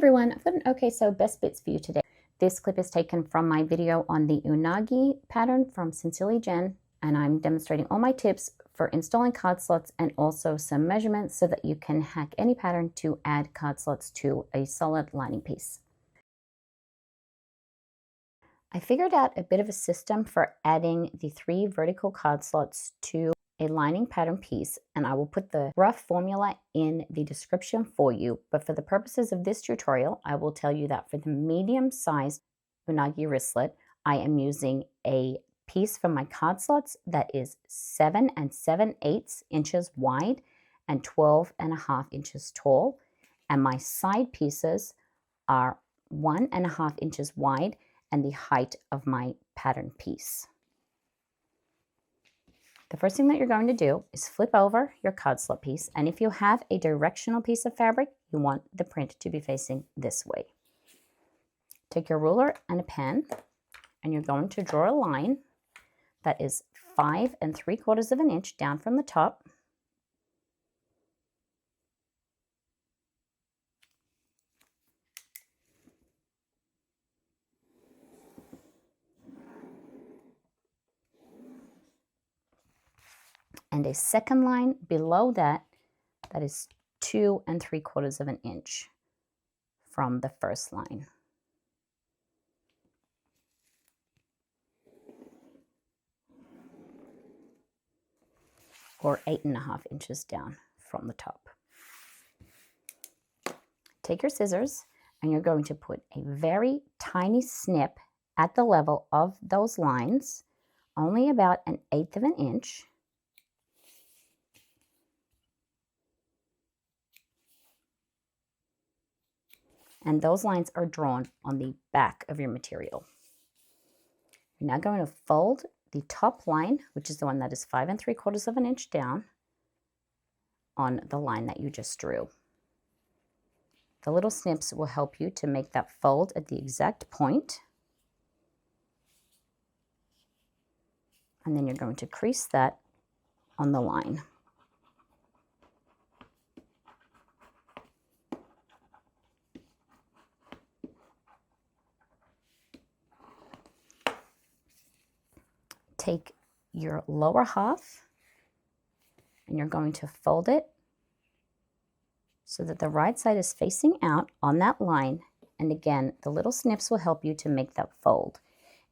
everyone, I've got an OKSew best bits for you today. This clip is taken from my video on the unagi pattern from Sincerely Jen, and I'm demonstrating all my tips for installing card slots and also some measurements so that you can hack any pattern to add card slots to a solid lining piece. I figured out a bit of a system for adding the 3 vertical card slots to a lining pattern piece, and I will put the rough formula in the description for you. But for the purposes of this tutorial, I will tell you that for the medium-sized unagi wristlet, I am using a piece from my card slots that is 7 7/8 inches wide and 12.5 inches tall, and my side pieces are 1.5 inches wide and the height of my pattern piece. The first thing that you're going to do is flip over your card slot piece, and if you have a directional piece of fabric, you want the print to be facing this way. Take your ruler and a pen, and you're going to draw a line that is 5 3/4 of an inch down from the top. And a second line below that, that is 2 3/4 of an inch from the first line. Or 8.5 inches down from the top. Take your scissors and you're going to put a very tiny snip at the level of those lines, only about 1/8 of an inch. And those lines are drawn on the back of your material. You're now going to fold the top line, which is the one that is 5 3/4 of an inch down, on the line that you just drew. The little snips will help you to make that fold at the exact point. And then you're going to crease that on the line. Take your lower half and you're going to fold it so that the right side is facing out on that line. And again, the little snips will help you to make that fold.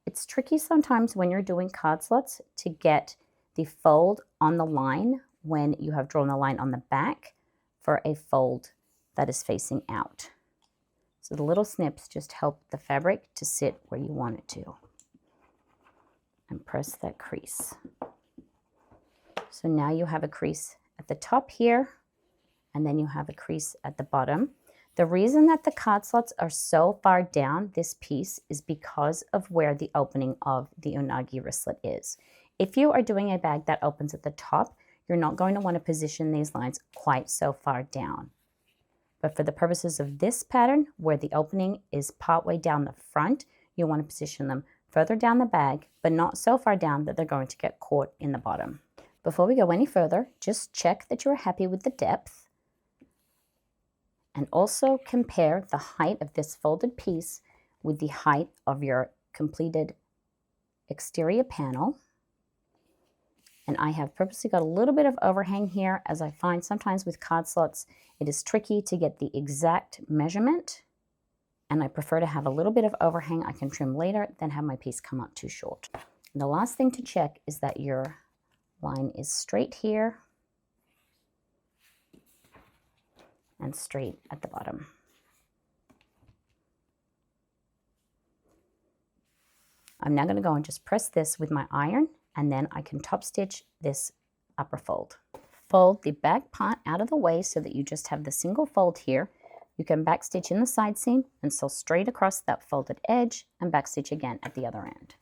It's tricky sometimes when you're doing card slots to get the fold on the line when you have drawn the line on the back for a fold that is facing out. So the little snips just help the fabric to sit where you want it to. And press that crease. So now you have a crease at the top here, and then you have a crease at the bottom. The reason that the card slots are so far down this piece is because of where the opening of the unagi wristlet is. If you are doing a bag that opens at the top, you're not going to want to position these lines quite so far down. But for the purposes of this pattern, where the opening is partway down the front, you want to position them further down the bag, but not so far down that they're going to get caught in the bottom. Before we go any further, just check that you're happy with the depth, and also compare the height of this folded piece with the height of your completed exterior panel. And I have purposely got a little bit of overhang here, as I find sometimes with card slots it is tricky to get the exact measurement, and I prefer to have a little bit of overhang I can trim later than have my piece come up too short. And the last thing to check is that your line is straight here and straight at the bottom. I'm now going to go and just press this with my iron, and then I can top stitch this upper fold. Fold the back part out of the way so that you just have the single fold here. You can backstitch in the side seam and sew straight across that folded edge and backstitch again at the other end.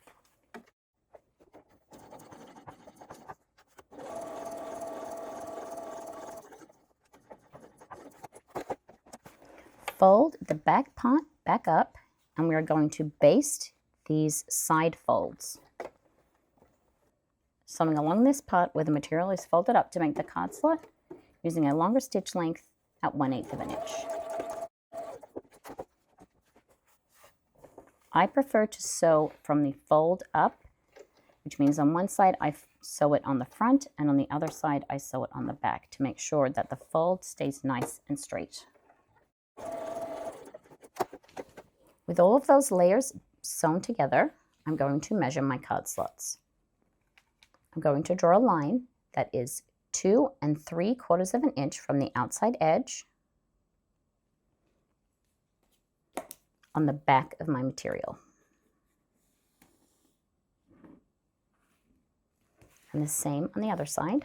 Fold the back part back up, and we are going to baste these side folds. Sewing along this part where the material is folded up to make the card slot, using a longer stitch length at 1/8 of an inch. I prefer to sew from the fold up, which means on one side I sew it on the front and on the other side I sew it on the back to make sure that the fold stays nice and straight. With all of those layers sewn together, I'm going to measure my card slots. I'm going to draw a line that is 2 3/4 of an inch from the outside edge on the back of my material. And the same on the other side.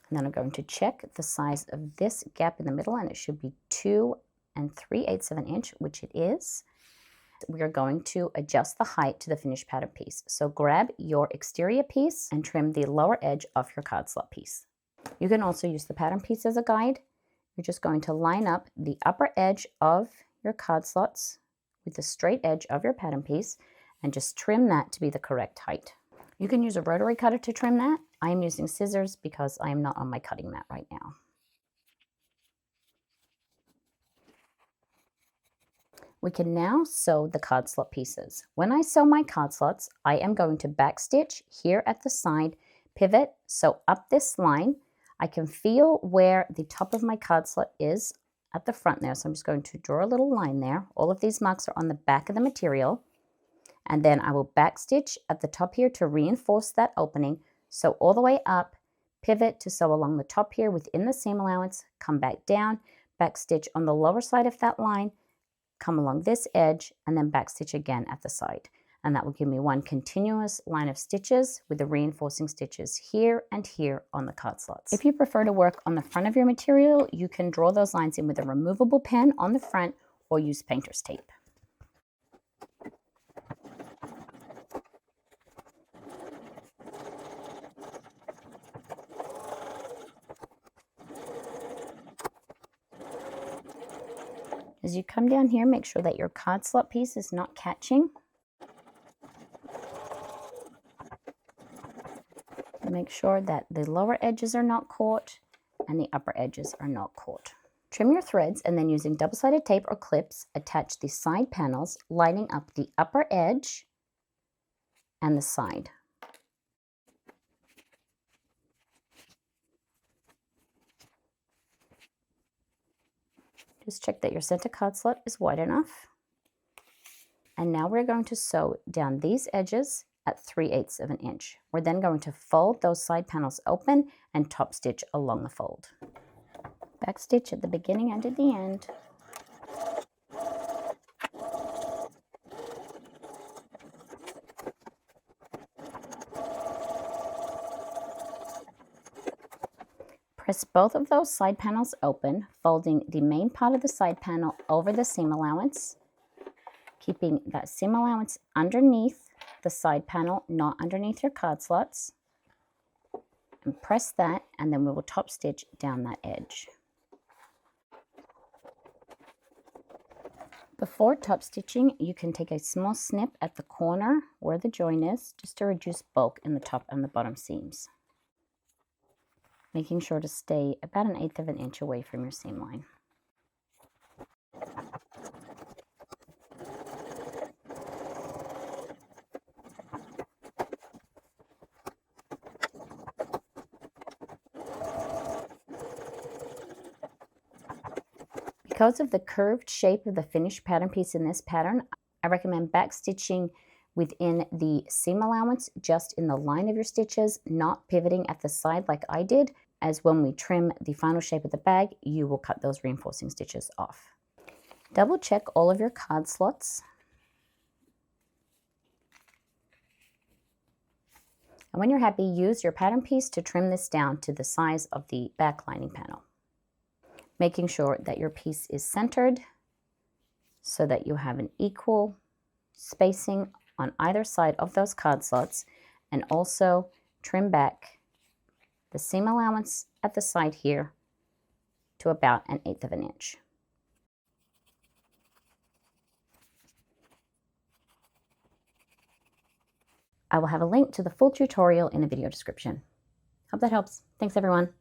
And then I'm going to check the size of this gap in the middle, and it should be 2 3/8 of an inch, which it is. We are going to adjust the height to the finished pattern piece. So grab your exterior piece and trim the lower edge of your card slot piece. You can also use the pattern piece as a guide. You're just going to line up the upper edge of your card slots with the straight edge of your pattern piece and just trim that to be the correct height. You can use a rotary cutter to trim that. I am using scissors because I am not on my cutting mat right now. We can now sew the card slot pieces. When I sew my card slots, I am going to backstitch here at the side, pivot, sew up this line. I can feel where the top of my card slot is at the front there, so I'm just going to draw a little line there. All of these marks are on the back of the material, and then I will backstitch at the top here to reinforce that opening, sew all the way up, pivot to sew along the top here within the seam allowance, come back down, backstitch on the lower side of that line, come along this edge, and then backstitch again at the side. And that will give me one continuous line of stitches with the reinforcing stitches here and here on the card slots. If you prefer to work on the front of your material, you can draw those lines in with a removable pen on the front or use painter's tape. As you come down here, make sure that your card slot piece is not catching. Make sure that the lower edges are not caught and the upper edges are not caught. Trim your threads and then using double-sided tape or clips, attach the side panels, lining up the upper edge and the side. Just check that your center card slot is wide enough. And now we're going to sew down these edges at 3/8 of an inch. We're then going to fold those side panels open and top stitch along the fold. Back stitch at the beginning and at the end. Press both of those side panels open, folding the main part of the side panel over the seam allowance, keeping that seam allowance underneath the side panel, not underneath your card slots. And press that, and then we will top stitch down that edge. Before top stitching, you can take a small snip at the corner where the join is, just to reduce bulk in the top and the bottom seams. Making sure to stay about 1/8 of an inch away from your seam line. Because of the curved shape of the finished pattern piece in this pattern, I recommend back stitching within the seam allowance, just in the line of your stitches, not pivoting at the side like I did, as when we trim the final shape of the bag, you will cut those reinforcing stitches off. Double check all of your card slots. And when you're happy, use your pattern piece to trim this down to the size of the back lining panel, making sure that your piece is centered so that you have an equal spacing on either side of those card slots, and also trim back the seam allowance at the side here to about 1/8 of an inch. I will have a link to the full tutorial in the video description. Hope that helps. Thanks, everyone.